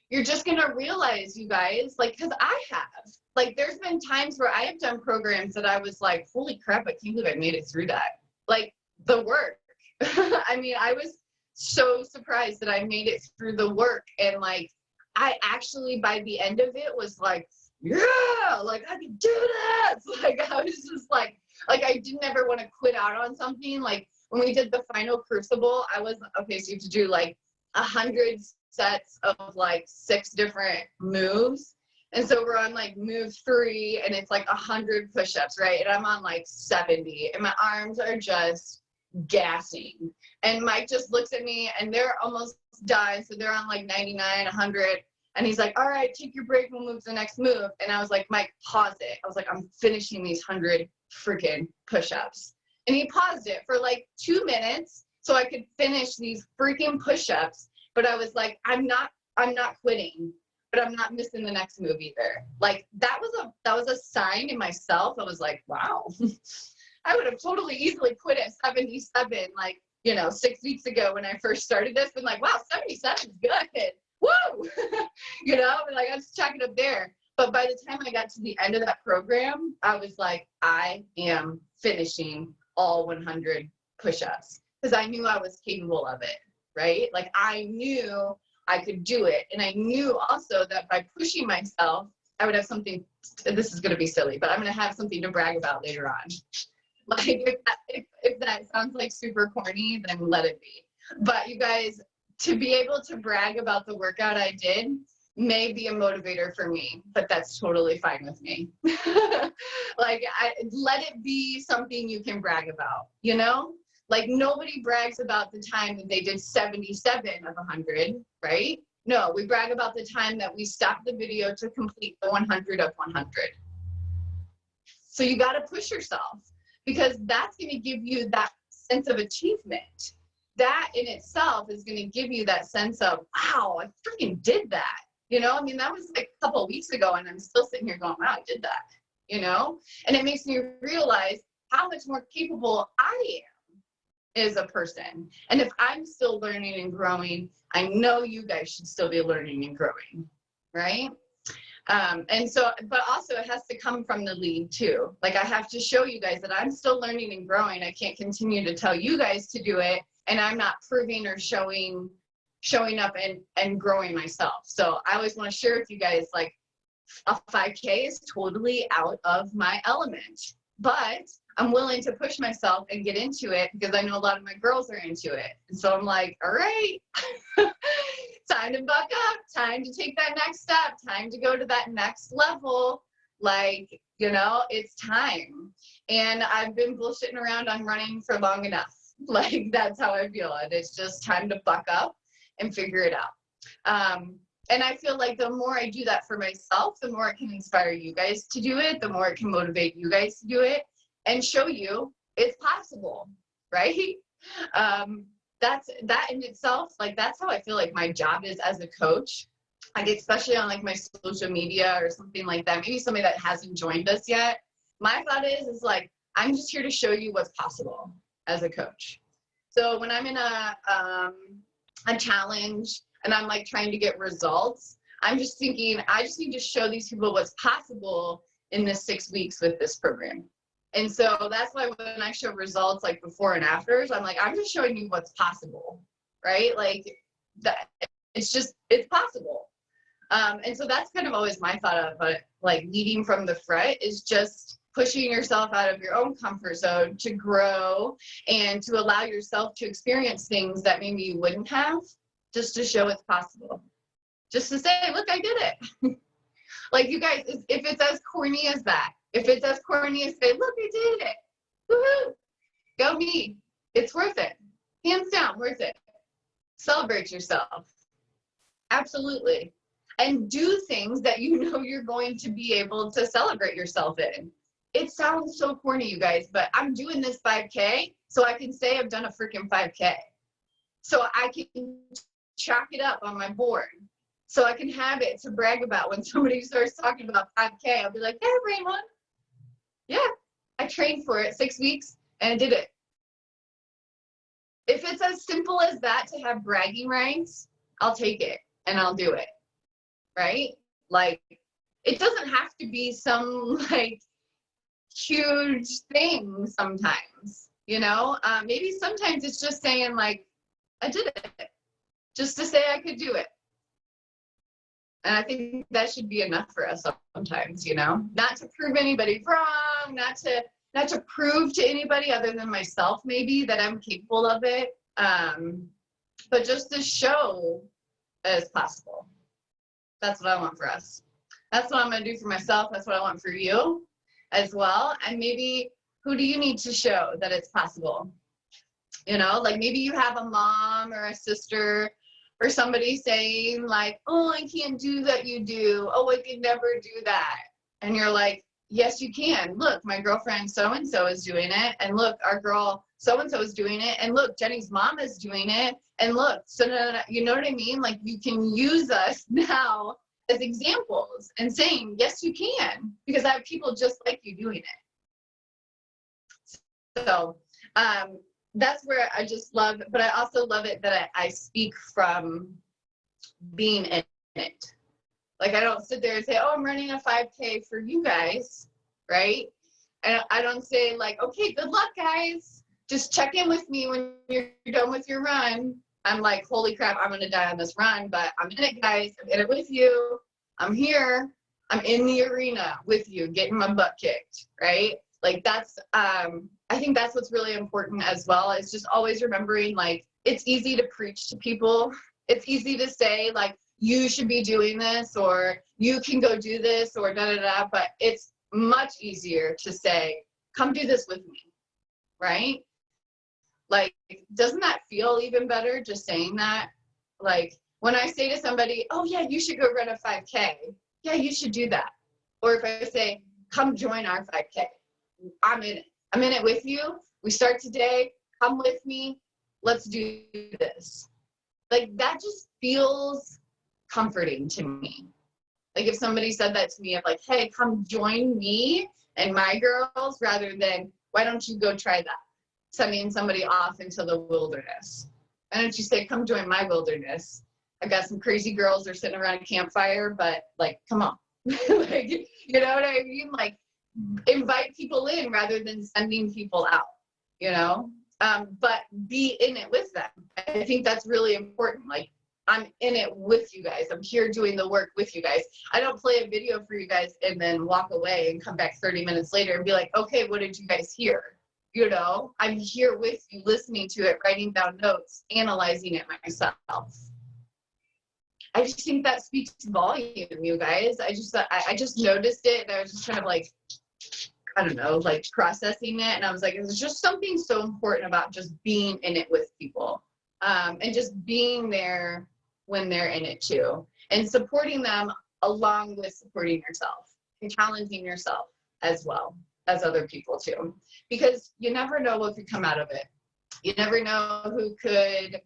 you're just going to realize, you guys, like, because I have, like, there's been times where I have done programs that I was like, holy crap, I can't believe I made it through that. Like, the work. I mean, I was so surprised that I made it through the work. And like, I actually, by the end of it, was like, yeah, like, I can do this. Like, I was just like I didn't ever want to quit out on something. Like, when we did the final crucible, I was, okay, so you have to do like 100 sets of like 6 different moves. And so we're on like move 3 and it's like 100 push-ups, right? And I'm on like 70 and my arms are just gassing. And Mike just looks at me and they're almost done. So they're on like 99, 100. And he's like, all right, take your break, we'll move to the next move. And I was like, Mike, pause it. I was like, I'm finishing these 100 freaking push-ups. And he paused it for like 2 minutes so I could finish these freaking push-ups. But I was like, I'm not quitting, but I'm not missing the next move either. Like, that was a sign in myself. I was like, wow, I would have totally easily quit at 77, like, 6 weeks ago when I first started this, been like, wow, 77 is good. Woo! Like, I was checking up there. But by the time I got to the end of that program, I was like, I am finishing all 100 push-ups because I knew I was capable of it, right? Like, I knew I could do it. And I knew also that by pushing myself, I would have something, this is going to be silly, but I'm going to have something to brag about later on. Like, if that sounds like super corny, then let it be. But you guys, to be able to brag about the workout I did may be a motivator for me, but that's totally fine with me. Like, let it be something you can brag about, Like, nobody brags about the time that they did 77 of 100, right? No, we brag about the time that we stopped the video to complete the 100 of 100. So you got to push yourself because that's going to give you that sense of achievement. That in itself is going to give you that sense of, wow, I freaking did that. I mean, that was like a couple of weeks ago and I'm still sitting here going, wow, I did that, And it makes me realize how much more capable I am as a person. And if I'm still learning and growing, I know you guys should still be learning and growing, right? And so, but also it has to come from the lead too. Like, I have to show you guys that I'm still learning and growing. I can't continue to tell you guys to do it and I'm not proving or showing up and growing myself. So I always want to share with you guys, like, a 5K is totally out of my element, but I'm willing to push myself and get into it because I know a lot of my girls are into it. And so I'm like, all right, time to buck up, time to take that next step, time to go to that next level. Like, it's time. And I've been bullshitting around on running for long enough. Like, that's how I feel it. It's just time to buck up and figure it out. And I feel like the more I do that for myself, the more it can inspire you guys to do it, the more it can motivate you guys to do it and show you it's possible, right? That in itself, like, that's how I feel like my job is as a coach. Like, especially on like my social media or something like that, maybe somebody that hasn't joined us yet. My thought is like, I'm just here to show you what's possible as a coach. So when I'm in a challenge and I'm like trying to get results, I'm just thinking, I just need to show these people what's possible in this 6 weeks with this program. And so that's why when I show results like before and afters, I'm like, I'm just showing you what's possible, right? Like, that it's possible. And so that's kind of always my thought of it, like, leading from the front is just pushing yourself out of your own comfort zone to grow and to allow yourself to experience things that maybe you wouldn't have, just to show it's possible. Just to say, look, I did it. Like, you guys, if it's as corny as that, if it's as corny as say, look, I did it. Woohoo! Go me. It's worth it. Hands down, worth it. Celebrate yourself. Absolutely. And do things that you know you're going to be able to celebrate yourself in. It sounds so corny, you guys, but I'm doing this 5K so I can say I've done a freaking 5K. So I can chalk it up on my board. So I can have it to brag about when somebody starts talking about 5K. I'll be like, hey, Raymond. Yeah, I trained for it 6 weeks and I did it. If it's as simple as that to have bragging rights, I'll take it. and I'll do it, right? Like, it doesn't have to be some like huge thing sometimes, you know? Maybe sometimes it's just saying like, I did it, just to say I could do it. And I think that should be enough for us sometimes, you know? Not to prove anybody wrong, not to prove to anybody other than myself maybe that I'm capable of it, but just to show that it's possible. That's what I want for us. That's what I'm going to do for myself. That's what I want for you as well. And maybe, who do you need to show that it's possible? You know, like maybe you have a mom or a sister or somebody saying like, oh, I can't do that you do. Oh, I could never do that. And you're like, yes, you can. Look, my girlfriend so-and-so is doing it. And look, our girl so-and-so is doing it. And look, Jenny's mom is doing it. And look, so you know what I mean? Like, you can use us now as examples and saying, yes, you can, because I have people just like you doing it. So that's where I just love, but I also love it that I speak from being in it. Like, I don't sit there and say, oh, I'm running a 5K for you guys, right? And I don't say like, okay, good luck, guys. Just check in with me when you're done with your run. I'm like, holy crap, I'm gonna die on this run, but I'm in it, guys. I'm in it with you. I'm here. I'm in the arena with you, getting my butt kicked, right? Like, that's, I think that's what's really important as well. It's just always remembering, like, it's easy to preach to people. It's easy to say, like, you should be doing this, or you can go do this, or da-da-da, but it's much easier to say, come do this with me, right? Like, doesn't that feel even better, just saying that? Like, when I say to somebody, oh yeah, you should go run a 5K. Yeah, you should do that. Or if I say, come join our 5K. I'm in it. I'm in it with you. We start today. Come with me. Let's do this. Like, that just feels comforting to me. Like, if somebody said that to me, of like, hey, come join me and my girls, rather than, why don't you go try that? Sending somebody off into the wilderness. Why don't you say, come join my wilderness? I've got some crazy girls that are sitting around a campfire, but like, come on. Like, you know what I mean? Like, invite people in rather than sending people out, you know? But be in it with them. I think that's really important. Like, I'm in it with you guys. I'm here doing the work with you guys. I don't play a video for you guys and then walk away and come back 30 minutes later and be like, okay, what did you guys hear? You know, I'm here with you, listening to it, writing down notes, analyzing it myself. I just think that speaks volume, you guys. I just noticed it, and I was just kind of like, I don't know, like processing it. And I was like, there's just something so important about just being in it with people, and just being there when they're in it too, and supporting them along with supporting yourself and challenging yourself as well as other people too, because you never know what could come out of it. You never know who could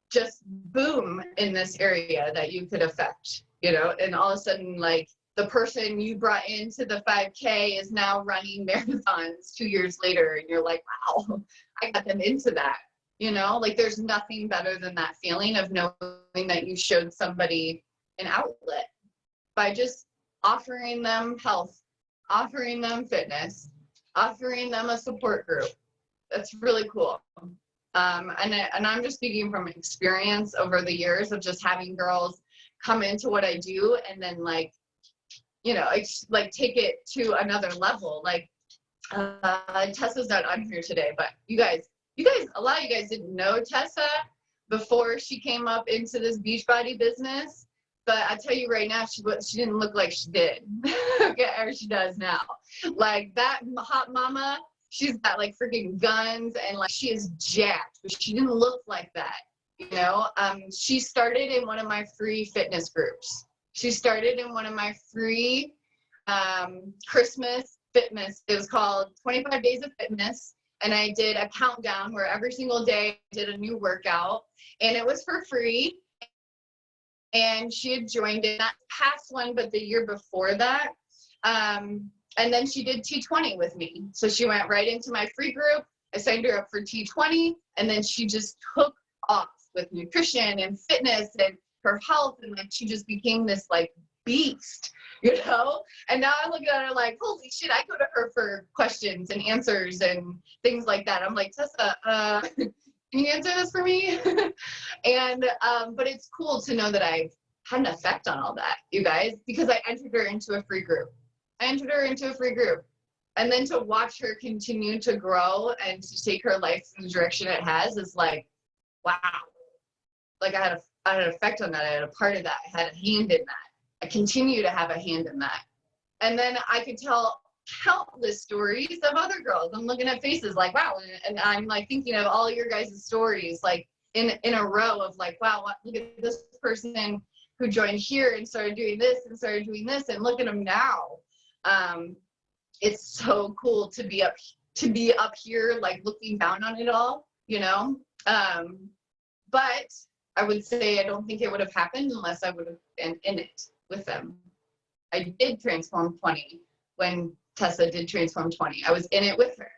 just boom in this area that you could affect, you know, and all of a sudden, like, the person you brought into the 5K is now running marathons 2 years later, and you're like, wow, I got them into that, you know? Like, there's nothing better than that feeling of knowing that you showed somebody an outlet by just offering them health, offering them fitness, offering them a support group. That's really cool. And I'm just speaking from experience over the years of just having girls come into what I do, and then, like, you know, like take it to another level. Like, Tessa's not on here today, but you guys, a lot of you guys didn't know Tessa before she came up into this Beachbody business. But I tell you right now, she didn't look like she did. Okay, or she does now. Like, that hot mama, she's got like freaking guns, and like, she is jacked, but she didn't look like that, you know? She started in one of my free fitness groups. She started in one of my free Christmas fitness. It was called 25 Days of Fitness. And I did a countdown where every single day I did a new workout, and it was for free. And she had joined it, not past one, but the year before that. And then she did T20 with me. So she went right into my free group. I signed her up for T20, and then she just took off with nutrition and fitness, and her health, and like she just became this like beast, and now I look at her like, holy shit, I go to her for questions and answers and things like that. I'm like, Tessa, can you answer this for me? And but it's cool to know that I've had an effect on all that, you guys, because I entered her into a free group. And then to watch her continue to grow and to take her life in the direction it has is like, wow. Like I had an effect on that. I had a part of that. I had a hand in that. I continue to have a hand in that. And then I could tell countless stories of other girls. I'm looking at faces like, wow. And I'm like thinking of all your guys' stories, like in a row of like, wow, look at this person who joined here and started doing this and started doing this. And look at them now. It's so cool to be up here, like looking down on it all, but I would say I don't think it would have happened unless I would have been in it with them. I did Transform 20 when Tessa did Transform 20. I was in it with her,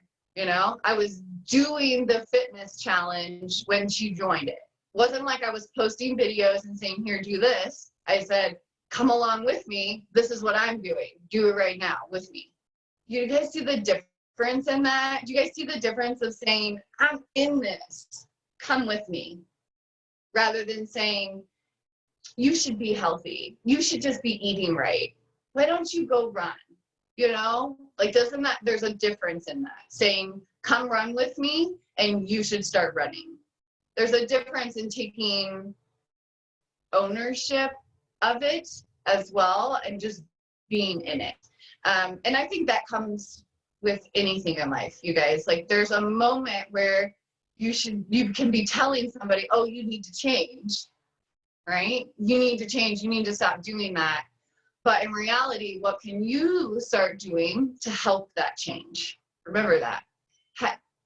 I was doing the fitness challenge when she joined it. Wasn't like I was posting videos and saying, here, do this. I said, come along with me. This is what I'm doing. Do it right now with me. You guys see the difference in that? Do you guys see the difference of saying, I'm in this, come with me, rather than saying, you should be healthy, you should just be eating right, why don't you go run? Like, doesn't that, there's a difference in that, saying, come run with me and you should start running. There's a difference in taking ownership of it as well and just being in it. And I think that comes with anything in life, you guys. Like, there's a moment where you can be telling somebody, oh, you need to change, right? You need to change, you need to stop doing that. But in reality, what can you start doing to help that change? Remember that.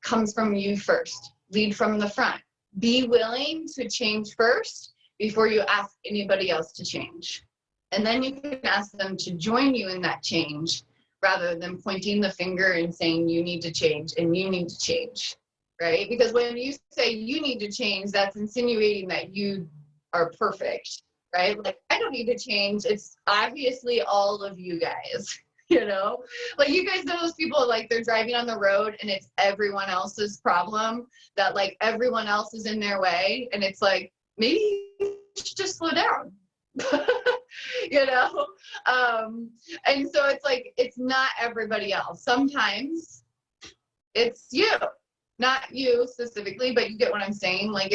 Comes from you first. Lead from the front. Be willing to change first before you ask anybody else to change. And then you can ask them to join you in that change rather than pointing the finger and saying you need to change and you need to change, right? Because when you say you need to change, that's insinuating that you are perfect, right? Like, I don't need to change. It's obviously all of you guys, Like, you guys know those people, like, they're driving on the road and it's everyone else's problem, that like everyone else is in their way. And it's like, maybe you should just slow down. And so it's like, it's not everybody else. Sometimes it's you, not you specifically, but you get what I'm saying. Like,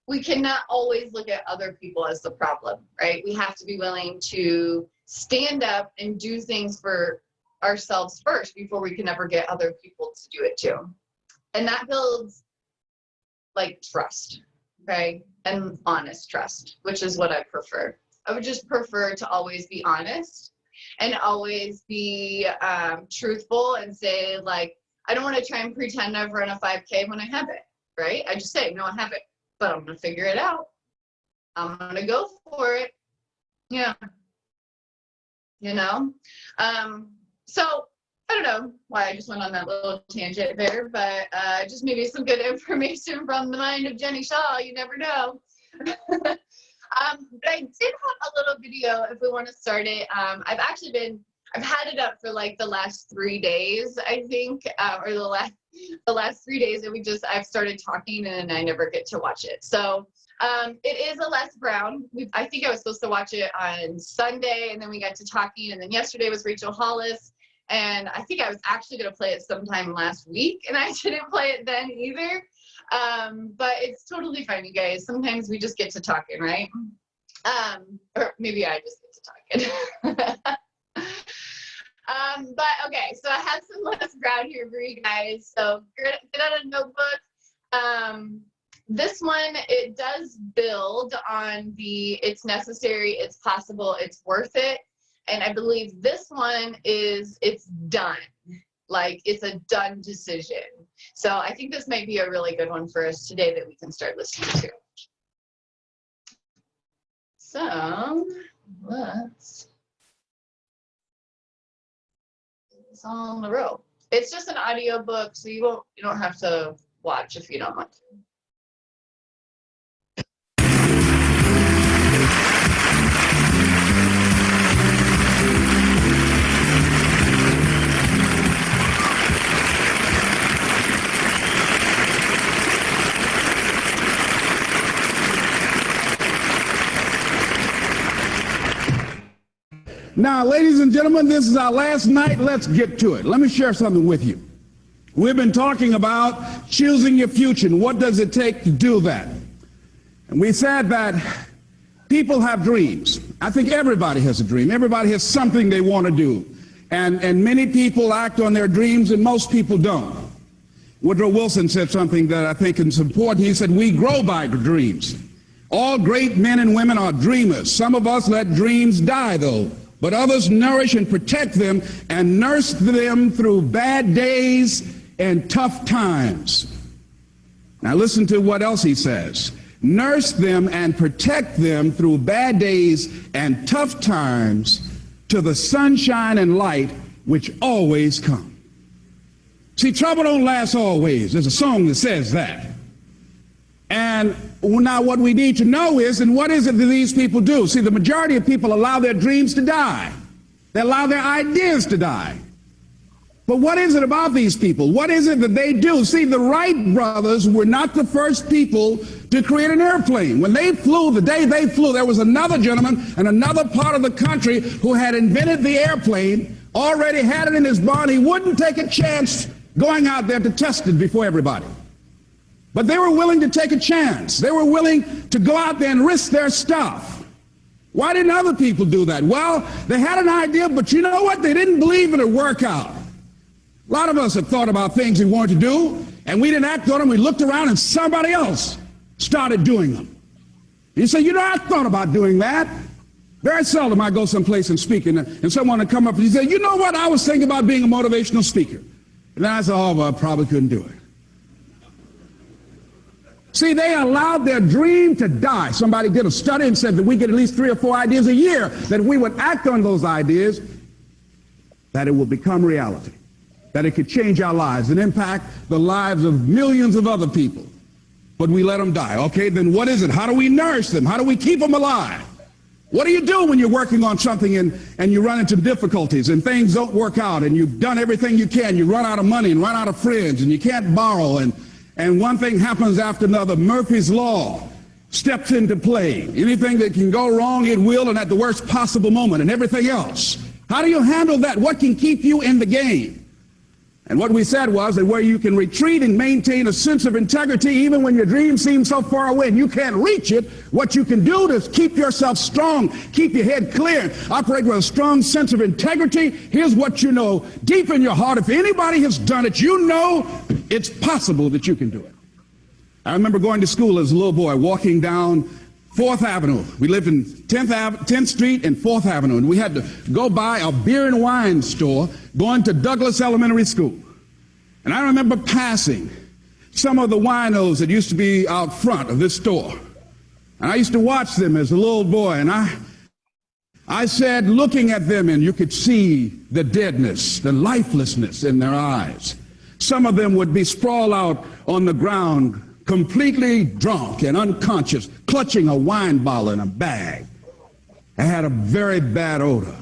we cannot always look at other people as the problem, right? We have to be willing to stand up and do things for ourselves first before we can ever get other people to do it too. And that builds like trust, okay? And honest trust, which is what I prefer. I would just prefer to always be honest and always be truthful and say, like, I don't want to try and pretend I've run a 5K when I haven't, right? I just say, no, I haven't, but I'm going to figure it out. I'm going to go for it. Yeah. So I don't know why I just went on that little tangent there, but just maybe some good information from the mind of Jenny Shaw. You never know. But I did have a little video if we want to start it. I've had it up for like the last 3 days, I think, or the last 3 days that I've started talking and I never get to watch it. So it is a Les Brown. I think I was supposed to watch it on Sunday, and then we got to talking, and then yesterday was Rachel Hollis, and I think I was actually going to play it sometime last week, and I didn't play it then either. But it's totally fine, you guys. Sometimes we just get to talking, right? Or maybe I just get to talking. But okay, so I have some Les Brown here for you guys. So get out a notebook. This one, it does build on the it's necessary, it's possible, it's worth it. And I believe this one it's done. Like, it's a done decision. So I think this might be a really good one for us today that we can start listening to. So let's, it's all in a row. It's just an audio book, so you don't have to watch if you don't want to. Now, ladies and gentlemen, this is our last night. Let's get to it. Let me share something with you. We've been talking about choosing your future and what does it take to do that. And we said that people have dreams. I think everybody has a dream. Everybody has something they want to do. And many people act on their dreams and most people don't. Woodrow Wilson said something that I think is important. He said, we grow by dreams. All great men and women are dreamers. Some of us let dreams die, though, but others nourish and protect them and nurse them through bad days and tough times. Now listen to what else he says. Nurse them and protect them through bad days and tough times to the sunshine and light which always come. See, trouble don't last always. There's a song that says that. And now what we need to know is, and what is it that these people do? See, the majority of people allow their dreams to die. They allow their ideas to die. But what is it about these people? What is it that they do? See, the Wright brothers were not the first people to create an airplane. When they flew, the day they flew, there was another gentleman in another part of the country who had invented the airplane, already had it in his barn. He wouldn't take a chance going out there to test it before everybody. But they were willing to take a chance. They were willing to go out there and risk their stuff. Why didn't other people do that? Well, they had an idea, but you know what? They didn't believe it would work out. A lot of us have thought about things we wanted to do, and we didn't act on them. We looked around, and somebody else started doing them. You say, you know, I thought about doing that. Very seldom I go someplace and speak, and someone would come up and he say, you know what? I was thinking about being a motivational speaker. And then I said, oh, well, I probably couldn't do it. See, they allowed their dream to die. Somebody did a study and said that we get at least 3 or 4 ideas a year, that if we would act on those ideas, that it will become reality, that it could change our lives and impact the lives of millions of other people. But we let them die. Okay, then what is it? How do we nourish them? How do we keep them alive? What do you do when you're working on something and you run into difficulties and things don't work out and you've done everything you can, you run out of money and run out of friends and you can't borrow and one thing happens after another? Murphy's Law steps into play. Anything that can go wrong, it will, and at the worst possible moment, and everything else. How do you handle that? What can keep you in the game? And what we said was that where you can retreat and maintain a sense of integrity even when your dream seems so far away and you can't reach it, what you can do to keep yourself strong, keep your head clear, operate with a strong sense of integrity. Here's what you know deep in your heart. If anybody has done it, you know it's possible that you can do it. I remember going to school as a little boy, walking down 4th Avenue. We lived in 10th Street and 4th Avenue, and we had to go by a beer and wine store going to Douglas Elementary School. And I remember passing some of the winos that used to be out front of this store. And I used to watch them as a little boy, and I said, looking at them, and you could see the deadness, the lifelessness in their eyes. Some of them would be sprawled out on the ground, completely drunk and unconscious, clutching a wine bottle in a bag. It had a very bad odor.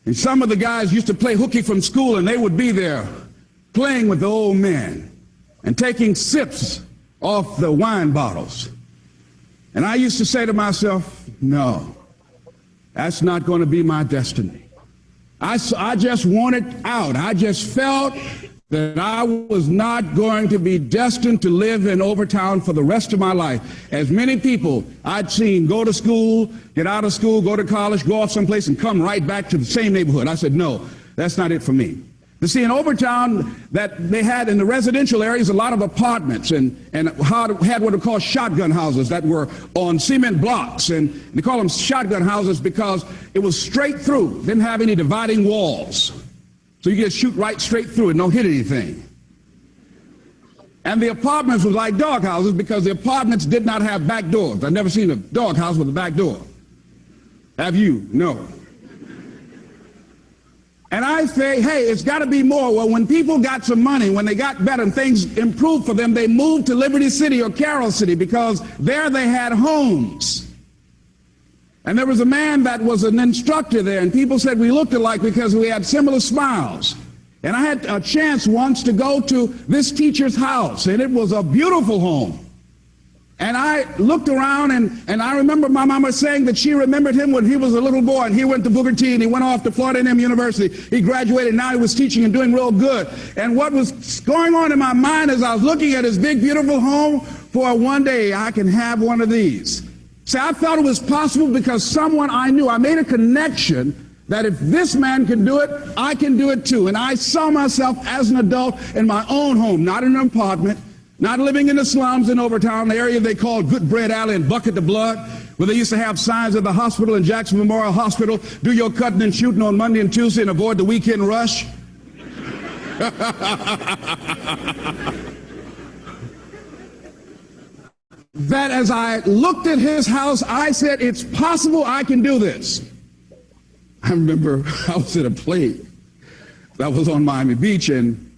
And some of the guys used to play hooky from school, and they would be there playing with the old men and taking sips off the wine bottles. And I used to say to myself, no, that's not going to be my destiny. I just wanted out. I just felt that I was not going to be destined to live in Overtown for the rest of my life. As many people I'd seen go to school, get out of school, go to college, go off someplace and come right back to the same neighborhood. I said, no, that's not it for me. You see, in Overtown, that they had in the residential areas a lot of apartments and had what are called shotgun houses that were on cement blocks. And they call them shotgun houses because it was straight through, didn't have any dividing walls. So you just shoot right straight through it, don't hit anything. And the apartments were like dog houses because the apartments did not have back doors. I've never seen a dog house with a back door. Have you? No. And I say, hey, it's got to be more. Well, when people got some money, when they got better and things improved for them, they moved to Liberty City or Carroll City because there they had homes. And there was a man that was an instructor there, and people said we looked alike because we had similar smiles. And I had a chance once to go to this teacher's house, and it was a beautiful home. And I looked around, and I remember my mama saying that she remembered him when he was a little boy, and he went to Booker T, and he went off to Florida A&M University. He graduated, and now he was teaching and doing real good. And what was going on in my mind as I was looking at his big, beautiful home, for one day I can have one of these. See, I felt it was possible because someone I knew, I made a connection that if this man can do it, I can do it too. And I saw myself as an adult in my own home, not in an apartment, not living in the slums in Overtown, the area they called Good Bread Alley and Bucket to Blood, where they used to have signs at the hospital in Jackson Memorial Hospital, do your cutting and shooting on Monday and Tuesday and avoid the weekend rush. That as I looked at his house, I said, it's possible I can do this. I remember I was at a play that was on Miami Beach, and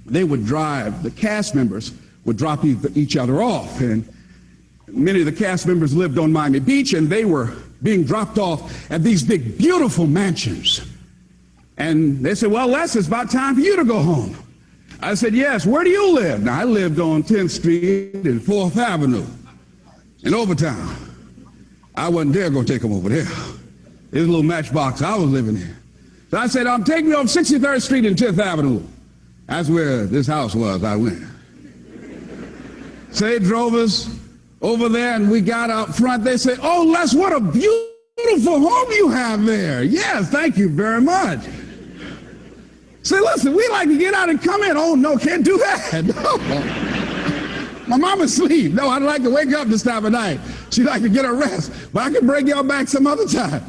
they would drive, the cast members would drop each other off, and many of the cast members lived on Miami Beach, and they were being dropped off at these big, beautiful mansions. And they said, well, Les, it's about time for you to go home. I said, yes, where do you live? Now, I lived on 10th Street and 4th Avenue in Overtown. I wasn't there going to take them over there. There's a little matchbox I was living in. So I said, take me off 63rd Street and 10th Avenue. That's where this house was. I went. So they drove us over there, and we got out front. They said, oh, Les, what a beautiful home you have there. Yes, thank you very much. Say, listen, we like to get out and come in. Oh, no, can't do that. No. My mama's asleep. No, I'd like to wake up this time of night. She'd like to get a rest, but I can bring y'all back some other time.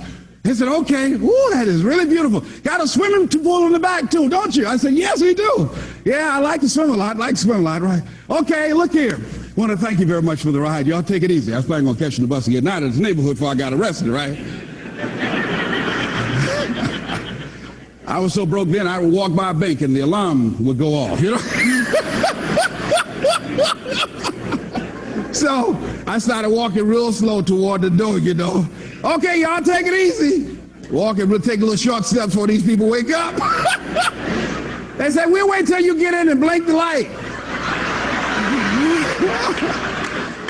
They said, okay. Ooh, that is really beautiful. Got a swimming pool in the back, too, don't you? I said, yes, we do. Yeah, I like to swim a lot. Like to swim a lot, right? Okay, look here. Want to thank you very much for the ride. Y'all take it easy. I was planning on catching the bus and getting out of this neighborhood before I got arrested, right? I was so broke then, I would walk by a bank and the alarm would go off, you know? So I started walking real slow toward the door, you know. Okay, y'all take it easy. Walking, we'll take a little short steps before these people wake up. They said, we'll wait till you get in and blink the light.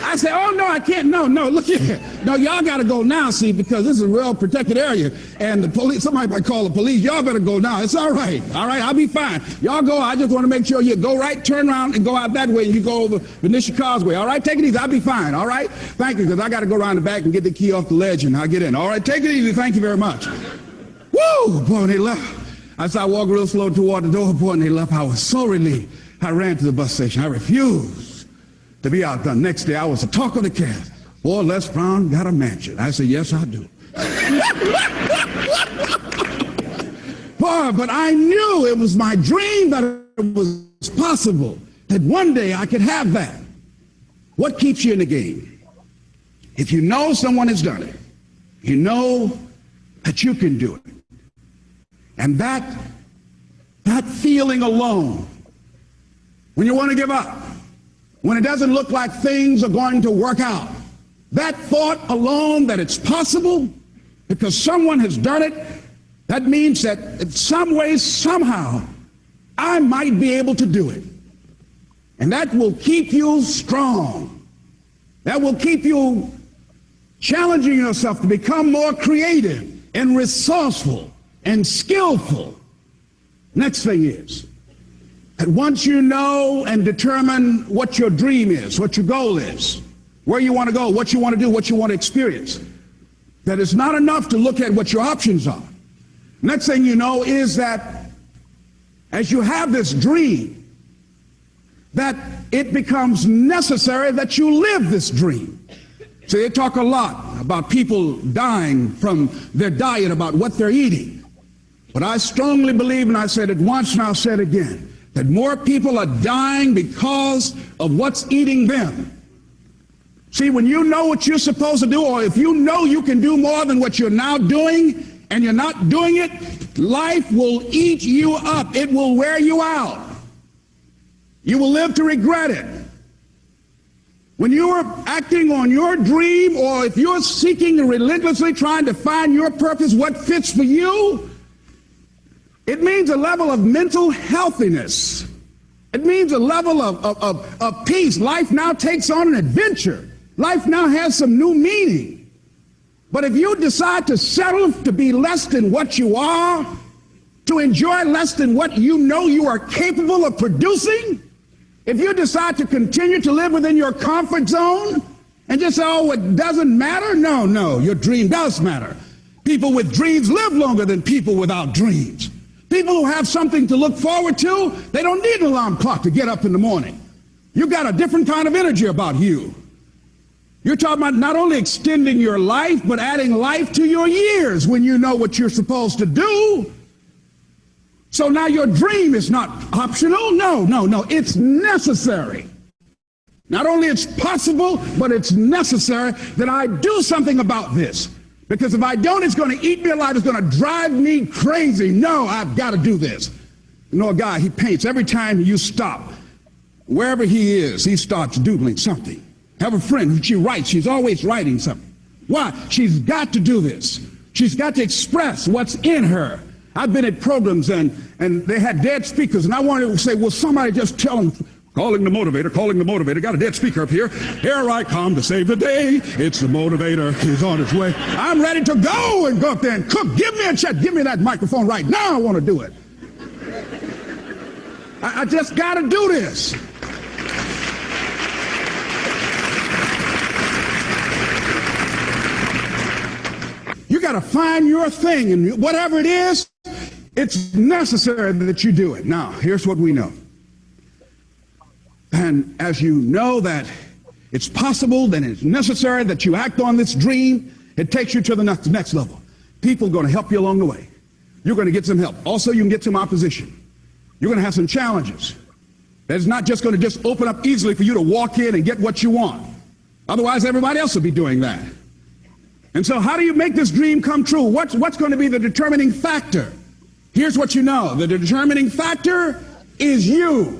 I said, oh, no, I can't. No, look here. No, y'all got to go now, see, because this is a real protected area. And the police, somebody might call the police. Y'all better go now. It's all right. All right, I'll be fine. Y'all go. I just want to make sure you go right, turn around, and go out that way, and you go over Benicia Causeway. All right, take it easy. I'll be fine. All right? Thank you, because I got to go around the back and get the key off the ledge, and I'll get in. All right, take it easy. Thank you very much. Woo! Boy, when they left, I started walking real slow toward the door. Boy, when they left, I was so relieved. I ran to the bus station. I refused to be outdone. Next day, I was the talk of the cast. Boy, Les Brown got a mansion. I said, yes, I do. Boy, but I knew it was my dream that it was possible, that one day I could have that. What keeps you in the game? If you know someone has done it, you know that you can do it. And that feeling alone, when you want to give up, when it doesn't look like things are going to work out, that thought alone that it's possible because someone has done it, that means that in some way, somehow, I might be able to do it. And that will keep you strong. That will keep you challenging yourself to become more creative and resourceful and skillful. Next thing is, that once you know and determine what your dream is, what your goal is, where you want to go, what you want to do, what you want to experience, that it's not enough to look at what your options are. Next thing you know is that as you have this dream, that it becomes necessary that you live this dream. So they talk a lot about people dying from their diet, about what they're eating. But I strongly believe, and I said it once and I'll say it again, that more people are dying because of what's eating them. See, when you know what you're supposed to do, or if you know you can do more than what you're now doing, and you're not doing it, life will eat you up. It will wear you out. You will live to regret it. When you are acting on your dream, or if you're seeking and relentlessly trying to find your purpose, what fits for you, it means a level of mental healthiness. It means a level of peace. Life now takes on an adventure. Life now has some new meaning. But if you decide to settle to be less than what you are, to enjoy less than what you know you are capable of producing, if you decide to continue to live within your comfort zone and just say, oh, it doesn't matter, no, your dream does matter. People with dreams live longer than people without dreams. People who have something to look forward to, they don't need an alarm clock to get up in the morning. You got a different kind of energy about you. You're talking about not only extending your life, but adding life to your years when you know what you're supposed to do. So now your dream is not optional. No, it's necessary. Not only it's possible, but it's necessary that I do something about this. Because if I don't, it's going to eat me alive. It's going to drive me crazy. No, I've got to do this. You know a guy, he paints. Every time you stop, wherever he is, he starts doodling something. I have a friend who she writes. She's always writing something. Why? She's got to do this. She's got to express what's in her. I've been at programs and they had dead speakers, and I wanted to say, well, somebody just tell them, calling the motivator, got a dead speaker up here. Here I come to save the day. It's the motivator. He's on his way. I'm ready to go and go up there and cook. Give me a check. Give me that microphone right now. I want to do it. I just got to do this. You got to find your thing, and whatever it is, it's necessary that you do it. Now, here's what we know. And as you know that it's possible, then it's necessary that you act on this dream, it takes you to the next level. People are going to help you along the way. You're going to get some help. Also, you can get some opposition. You're going to have some challenges. That's not just going to just open up easily for you to walk in and get what you want. Otherwise, everybody else will be doing that. And so how do you make this dream come true? What's going to be the determining factor? Here's what you know. The determining factor is you.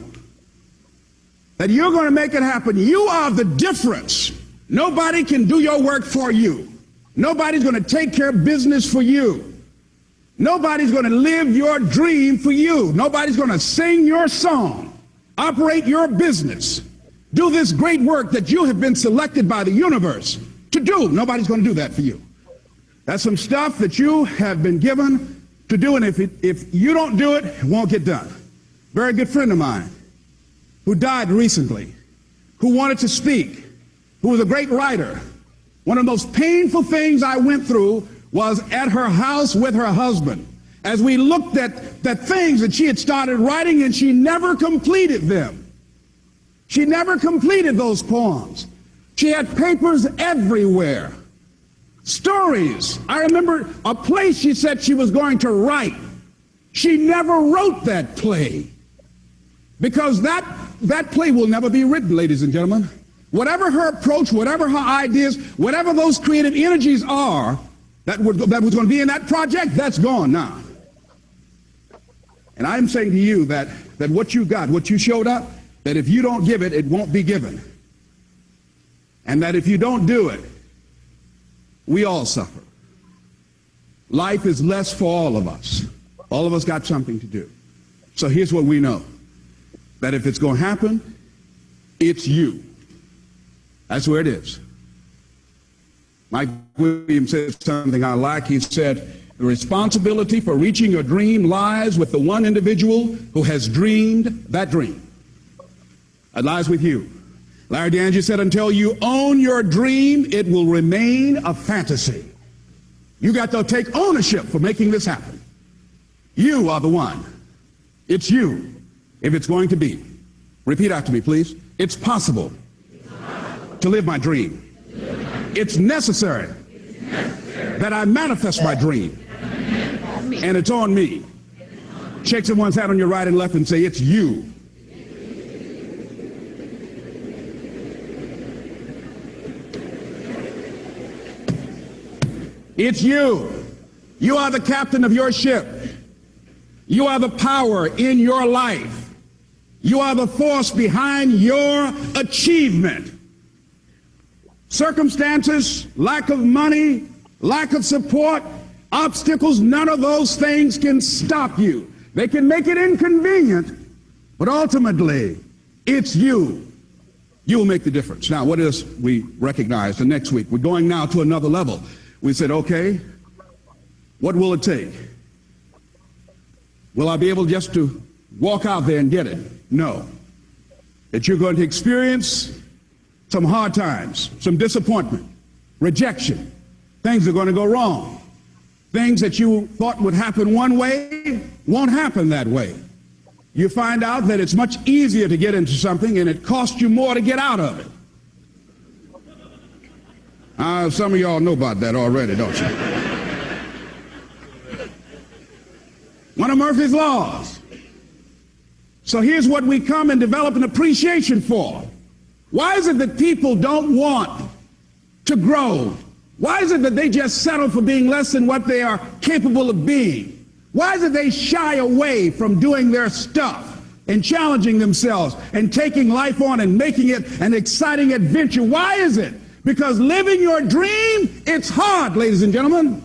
That you're going to make it happen. You are the difference. Nobody can do your work for you. Nobody's going to take care of business for you. Nobody's going to live your dream for you. Nobody's going to sing your song, operate your business, do this great work that you have been selected by the universe to do. Nobody's going to do that for you. That's some stuff that you have been given to do, and if you don't do it, it won't get done. Very good friend of mine who died recently, who wanted to speak, who was a great writer. One of the most painful things I went through was at her house with her husband, as we looked at things that she had started writing, and she never completed them. She never completed those poems. She had papers everywhere, stories. I remember a play she said she was going to write. She never wrote that play because that play will never be written, ladies and gentlemen. Whatever her approach, whatever her ideas, whatever those creative energies are that was going to be in that project, that's gone now. And I'm saying to you that what you got, what you showed up, that if you don't give it, it won't be given. And that if you don't do it, we all suffer. Life is less for all of us. All of us got something to do. So here's what we know. That if it's going to happen, it's you. That's where it is. Mike Williams said something I like. He said, the responsibility for reaching your dream lies with the one individual who has dreamed that dream. It lies with you. Larry DeAngie said, until you own your dream, it will remain a fantasy. You got to take ownership for making this happen. You are the one. It's you, if it's going to be. Repeat after me, please. It's possible to live my dream. It's necessary that I manifest my dream. And it's on me. Shake someone's hand on your right and left and say, it's you. It's you. You are the captain of your ship. You are the power in your life. You are the force behind your achievement. Circumstances, lack of money, lack of support, obstacles, none of those things can stop you. They can make it inconvenient, but ultimately, it's you. You will make the difference. Now, what is we recognize the next week? We're going now to another level. We said, okay, what will it take? Will I be able just to walk out there and get it? No. That you're going to experience some hard times, some disappointment, rejection. Things are going to go wrong. Things that you thought would happen one way won't happen that way. You find out that it's much easier to get into something and it costs you more to get out of it. Some of y'all know about that already, don't you? One of Murphy's laws. So here's what we come and develop an appreciation for. Why is it that people don't want to grow? Why is it that they just settle for being less than what they are capable of being? Why is it they shy away from doing their stuff and challenging themselves and taking life on and making it an exciting adventure? Why is it? Because living your dream, it's hard, ladies and gentlemen.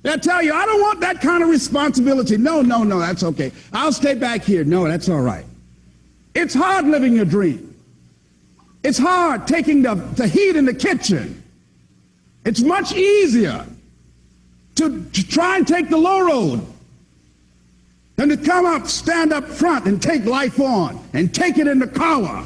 They'll tell you, I don't want that kind of responsibility. No, that's okay. I'll stay back here. No, that's all right. It's hard living your dream. It's hard taking the heat in the kitchen. It's much easier to try and take the low road than to come up, stand up front and take life on and take it in the collar.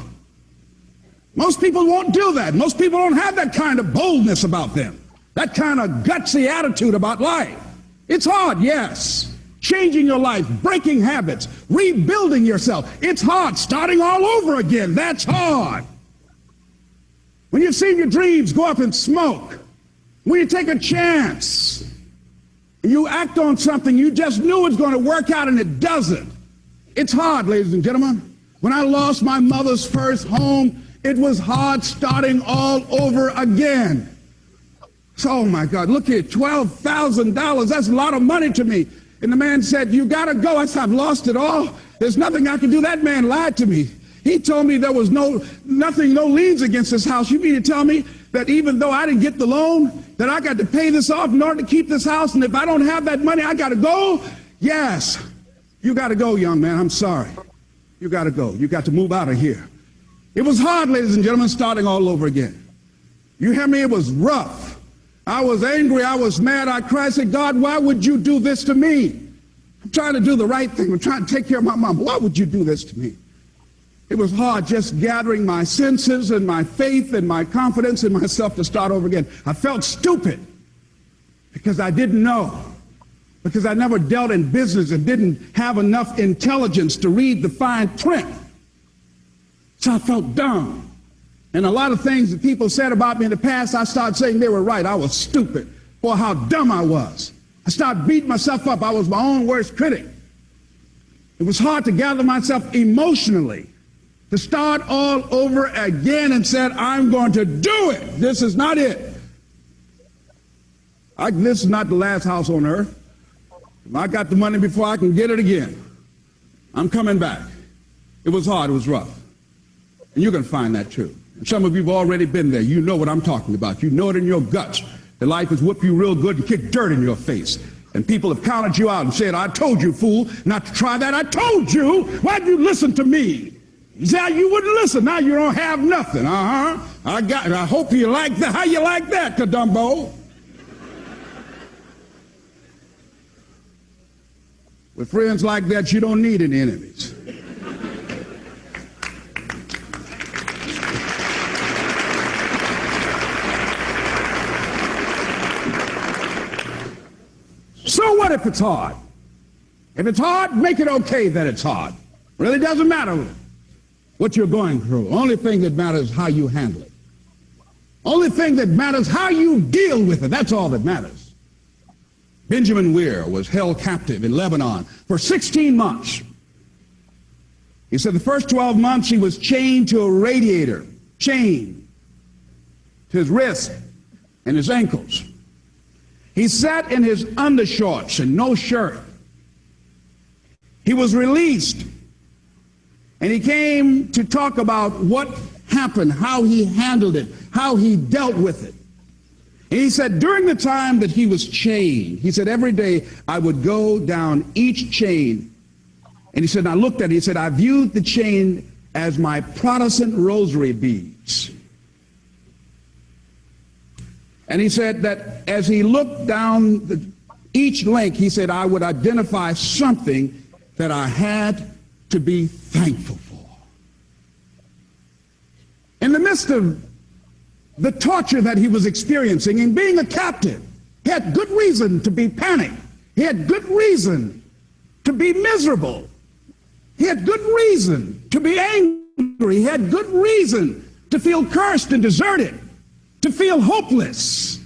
Most people won't do that. Most people don't have that kind of boldness about them, that kind of gutsy attitude about life. It's hard, yes. Changing your life, breaking habits, rebuilding yourself. It's hard. Starting all over again, that's hard. When you've seen your dreams go up in smoke, when you take a chance, you act on something you just knew it was going to work out and it doesn't. It's hard, ladies and gentlemen. When I lost my mother's first home, it was hard starting all over again. So, oh my God, look here, $12,000, that's a lot of money to me. And the man said, you gotta go. I said, I've lost it all. There's nothing I can do. That man lied to me. He told me there was no liens against this house. You mean to tell me that even though I didn't get the loan, that I got to pay this off in order to keep this house, and if I don't have that money, I got to go? Yes. You got to go, young man. I'm sorry. You got to go. You got to move out of here. It was hard, ladies and gentlemen, starting all over again. You hear me? It was rough. I was angry. I was mad. I cried. I said, God, why would you do this to me? I'm trying to do the right thing. I'm trying to take care of my mom. Why would you do this to me? It was hard just gathering my senses and my faith and my confidence in myself to start over again. I felt stupid because I didn't know, because I never dealt in business and didn't have enough intelligence to read the fine print. So I felt dumb. And a lot of things that people said about me in the past, I started saying they were right. I was stupid for how dumb I was. I started beating myself up. I was my own worst critic. It was hard to gather myself emotionally to start all over again and said, I'm going to do it. This is not it. This is not the last house on earth. If I got the money before I can get it again, I'm coming back. It was hard. It was rough. And you can find that too. And some of you have already been there. You know what I'm talking about. You know it in your guts. That life has whipped you real good and kicked dirt in your face. And people have counted you out and said, I told you, fool, not to try that. I told you. Why'd you listen to me? You said you wouldn't listen. Now you don't have nothing. I hope you like that. How you like that, Kadumbo? With friends like that, you don't need any enemies. So what if it's hard? If it's hard, make it okay that it's hard. Really doesn't matter what you're going through. Only thing that matters is how you handle it. Only thing that matters is how you deal with it. That's all that matters. Benjamin Weir was held captive in Lebanon for 16 months. He said the first 12 months he was chained to a radiator, chained to his wrist and his ankles. He sat in his undershorts and no shirt. He was released, and he came to talk about what happened, how he handled it, how he dealt with it. And he said during the time that he was chained, he said every day I would go down each chain. And he said, and I looked at it, he said, I viewed the chain as my Protestant rosary beads. lives. And he said that as he looked down each link, he said, I would identify something that I had to be thankful for. In the midst of the torture that he was experiencing and being a captive, he had good reason to be panicked. He had good reason to be miserable. He had good reason to be angry. He had good reason to feel cursed and deserted, to feel hopeless,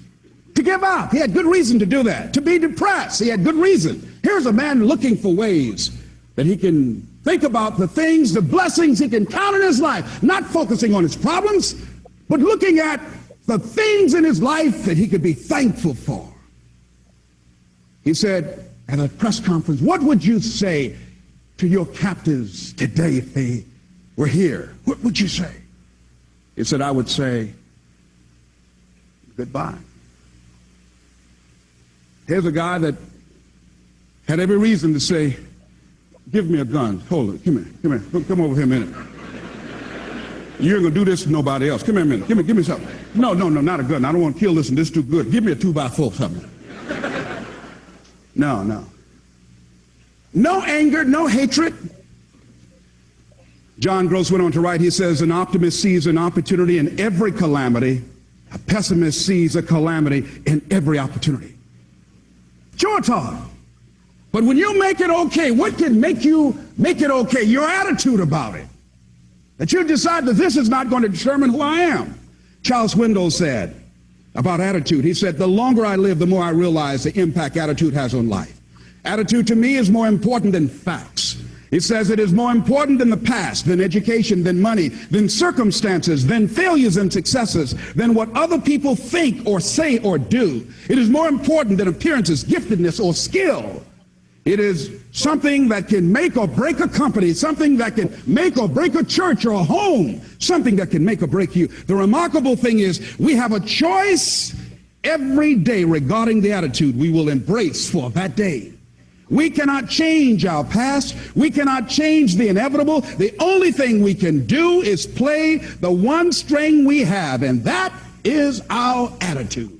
to give up. He had good reason to do that. To be depressed, he had good reason. Here's a man looking for ways that he can think about the things, the blessings he can count in his life, not focusing on his problems, but looking at the things in his life that he could be thankful for. He said at a press conference, what would you say to your captives today if they were here? What would you say? He said, I would say, goodbye. Here's a guy that had every reason to say, give me a gun. Hold it. Come here. Come over here a minute. You ain't going to do this to nobody else. Come here a minute. Give me something. No, not a gun. I don't want to kill this and this too good. Give me a 2x4 something. No. No anger, no hatred. John Gross went on to write, he says, an optimist sees an opportunity in every calamity. A pessimist sees a calamity in every opportunity. Sure, it's hard. But when you make it okay, what can make you make it okay? Your attitude about it. That you decide that this is not going to determine who I am. Charles Swindoll said about attitude, he said, the longer I live, the more I realize the impact attitude has on life. Attitude to me is more important than facts. He says it is more important than the past, than education, than money, than circumstances, than failures and successes, than what other people think or say or do. It is more important than appearances, giftedness, or skill. It is something that can make or break a company, something that can make or break a church or a home, something that can make or break you. The remarkable thing is we have a choice every day regarding the attitude we will embrace for that day. We cannot change our past. We cannot change the inevitable. The only thing we can do is play the one string we have, and that is our attitude.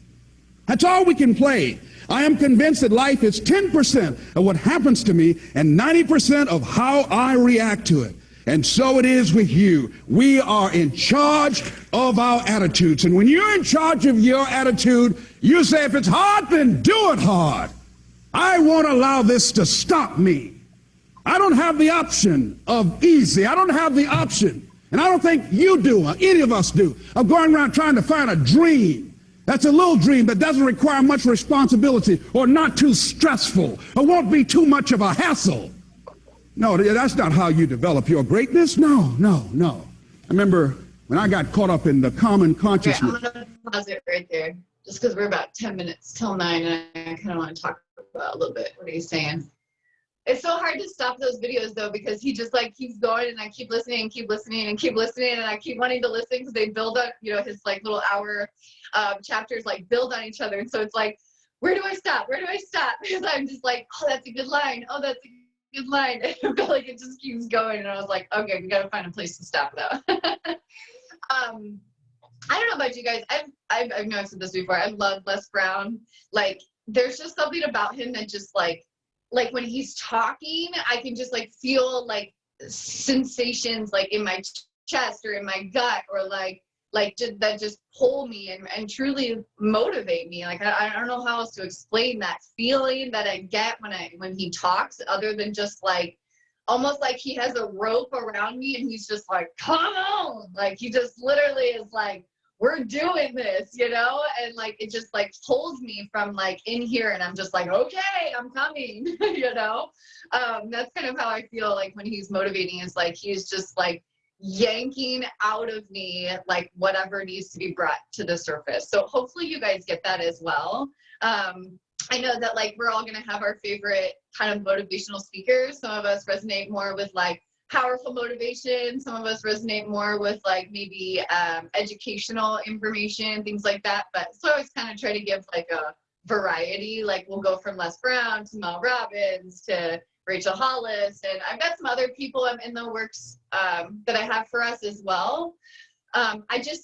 That's all we can play. I am convinced that life is 10% of what happens to me and 90% of how I react to it. And so it is with you. We are in charge of our attitudes. And when you're in charge of your attitude, you say, if it's hard, then do it hard. I won't allow this to stop me. I don't have the option of easy. I don't have the option, and I don't think you do, or any of us do, of going around trying to find a dream. That's a little dream that doesn't require much responsibility or not too stressful or won't be too much of a hassle. No, that's not how you develop your greatness. No. I remember when I got caught up in the common consciousness. Okay, I'm going to pause it right there, just because we're about 10 minutes till 9, and I kind of want to talk about a little bit what he's saying. It's so hard to stop those videos though, because he just like keeps going, and I keep listening and keep listening and keep listening, and I keep wanting to listen because they build up, his like little hour chapters like build on each other, and so it's like, where do I stop? Because I'm just like, oh, that's a good line. Oh, that's a good line. And I feel like it just keeps going, and I was like, okay, we got to find a place to stop though. I don't know about you guys. I know I've said this before. I love Les Brown. Like, there's just something about him that just like when he's talking, I can just like feel like sensations like in my chest or in my gut, or like that just pull me and truly motivate me. Like I don't know how else to explain that feeling that I get when he talks, other than just like almost like he has a rope around me and he's just like, come on, like he just literally is like, we're doing this, and like it just like pulls me from like in here, and I'm just like, okay, I'm coming. That's kind of how I feel like when he's motivating, is like he's just like yanking out of me like whatever needs to be brought to the surface. So hopefully you guys get that as well. I know that like we're all gonna have our favorite kind of motivational speakers. Some of us resonate more with like powerful motivation. Some of us resonate more with like maybe educational information, things like that. But so I always kind of try to give like a variety. Like we'll go from Les Brown to Mel Robbins to Rachel Hollis, and I've got some other people in the works that I have for us as well. I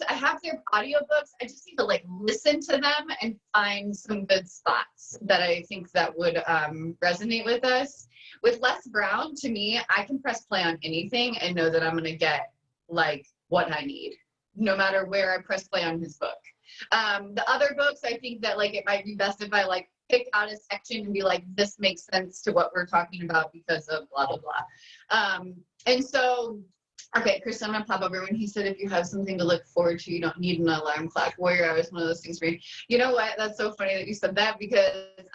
have their audiobooks. I just need to like listen to them and find some good spots that I think that would resonate with us. With Les Brown, to me, I can press play on anything and know that I'm going to get like what I need, no matter where I press play on his book. The other books, I think that like it might be best if I like pick out a section and be like, this makes sense to what we're talking about because of blah, blah, blah. And so, okay, Chris, I'm gonna pop over when he said, if you have something to look forward to, you don't need an alarm clock. Warrior, I was one of those things for you. You know what? That's so funny that you said that because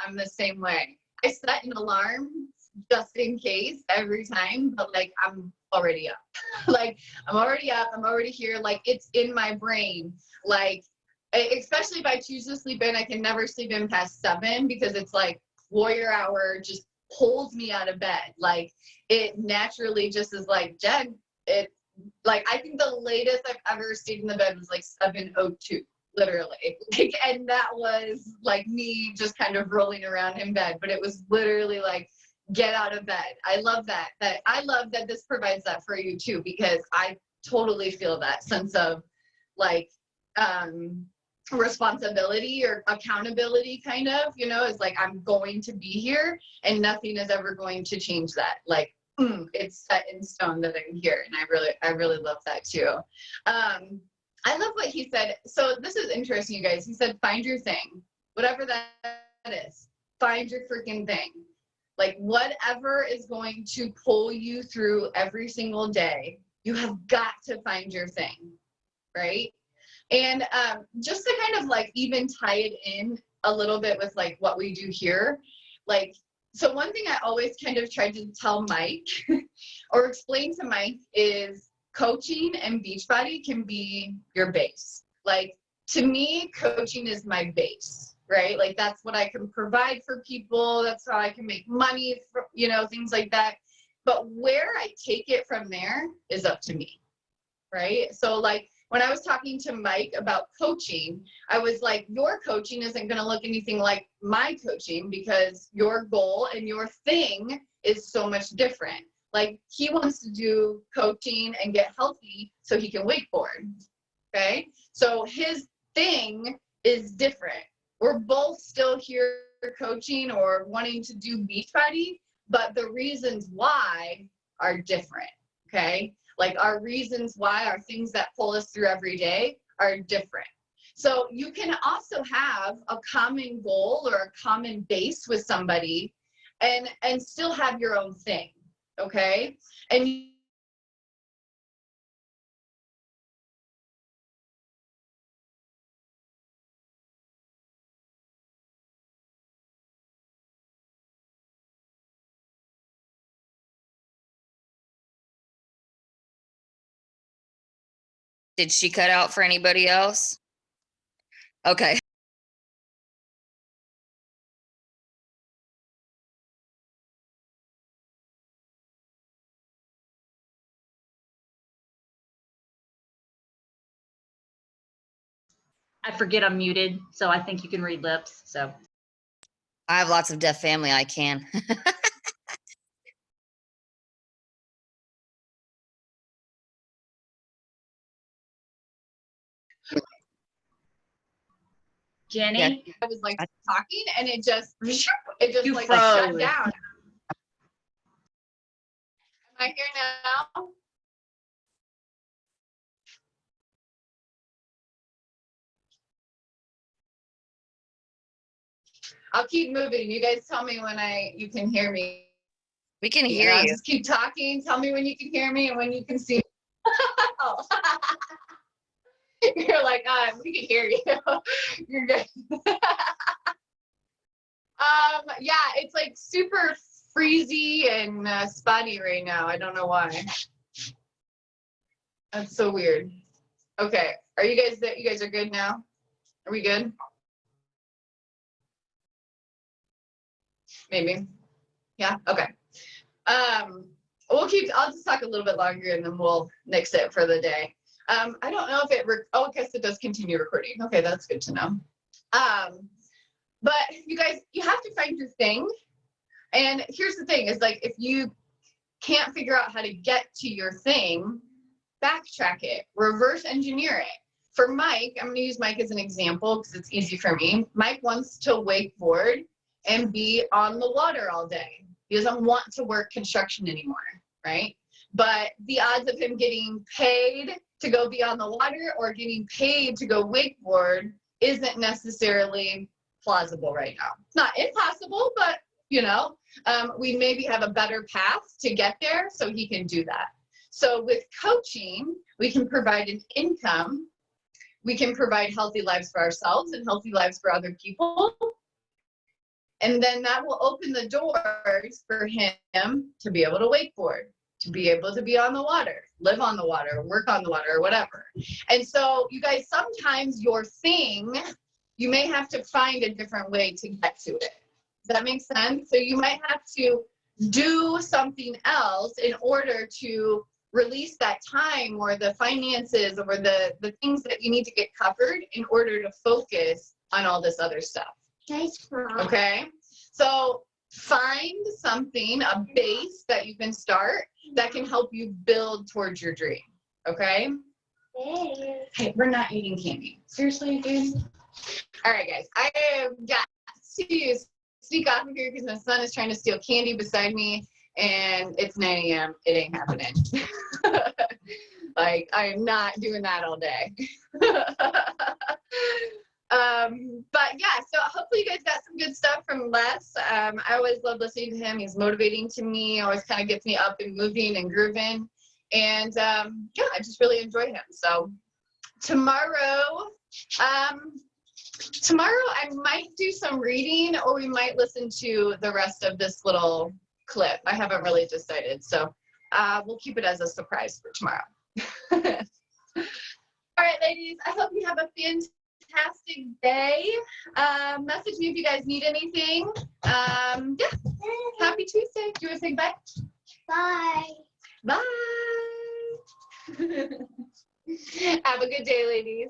I'm the same way. I set an alarm just in case every time, but like I'm already up. Like I'm already up, I'm already here. Like it's in my brain. Like, especially if I choose to sleep in, I can never sleep in past 7 because it's like warrior hour just pulls me out of bed. Like it naturally just is like, Jen, it like I think the latest I've ever stayed in the bed was like 7:02, literally. Like, and that was like me just kind of rolling around in bed, but it was literally like get out of bed. I love that. I love that this provides that for you too, because I totally feel that sense of like responsibility or accountability kind of, you know, is like I'm going to be here and nothing is ever going to change that. Like it's set in stone that I'm here, and I really love that too. I love what he said. So this is interesting, you guys. He said, find your thing, whatever that is. Find your freaking thing. Like whatever is going to pull you through every single day, you have got to find your thing, right? And just to kind of like even tie it in a little bit with like what we do here, like, so one thing I always kind of tried to tell Mike or explain to Mike is coaching and Beachbody can be your base. Like to me, coaching is my base, right? Like that's what I can provide for people. That's how I can make money, for, you know, things like that. But where I take it from there is up to me, right? So like, when I was talking to Mike about coaching, I was like, your coaching isn't going to look anything like my coaching because your goal and your thing is so much different. Like he wants to do coaching and get healthy so he can wakeboard. Okay. So his thing is different. We're both still here coaching or wanting to do Beachbody, but the reasons why are different. Okay. Like our reasons why, our things that pull us through every day are different. So you can also have a common goal or a common base with somebody and still have your own thing, okay? And Did she cut out for anybody else? Okay. I forget I'm muted, so I think you can read lips. So I have lots of deaf family. I can. Jenny, I was like talking and it just you like froze. shut down. Am I here now? I'll keep moving. You guys tell me when you can hear me. We can hear I'll you. just keep talking. Tell me when you can hear me and when you can see me. You're like, we can hear you. You're good. Yeah, it's like super freezy and spotty right now. I don't know why. That's so weird. Okay, are you guys are good now? Are we good? Maybe. Yeah. Okay. I'll just talk a little bit longer and then we'll nix it for the day. I don't know if I guess it does continue recording. Okay, that's good to know. But you guys, you have to find your thing. And here's the thing is like, if you can't figure out how to get to your thing, backtrack it, reverse engineer it. For Mike, I'm going to use Mike as an example because it's easy for me. Mike wants to wakeboard and be on the water all day. He doesn't want to work construction anymore, right? But the odds of him getting paid to go be on the water or getting paid to go wakeboard isn't necessarily plausible right now. It's not impossible, but we maybe have a better path to get there so he can do that. So with coaching, we can provide an income. We can provide healthy lives for ourselves and healthy lives for other people. And then that will open the doors for him to be able to wakeboard, to be able to be on the water, live on the water, work on the water, or whatever. And so you guys, sometimes your thing, you may have to find a different way to get to it. Does that make sense? So you might have to do something else in order to release that time or the finances or the things that you need to get covered in order to focus on all this other stuff. Nice, Mom. Okay? So find something, a base that you can start that can help you build towards your dream. Okay? Hey, we're not eating candy. Seriously, dude? All right, guys. I have got to sneak off of here because my son is trying to steal candy beside me. And it's 9 a.m. It ain't happening. Like, I am not doing that all day. But yeah, so hopefully you guys got some good stuff from Les. I always love listening to him. He's motivating to me, always kind of gets me up and moving and grooving. And yeah, I just really enjoy him. So tomorrow I might do some reading, or we might listen to the rest of this little clip. I haven't really decided, so we'll keep it as a surprise for tomorrow. All right, ladies, I hope you have a fantastic day. Message me if you guys need anything. Yeah, happy Tuesday. Do you want to say bye? Bye. Bye. Have a good day, ladies.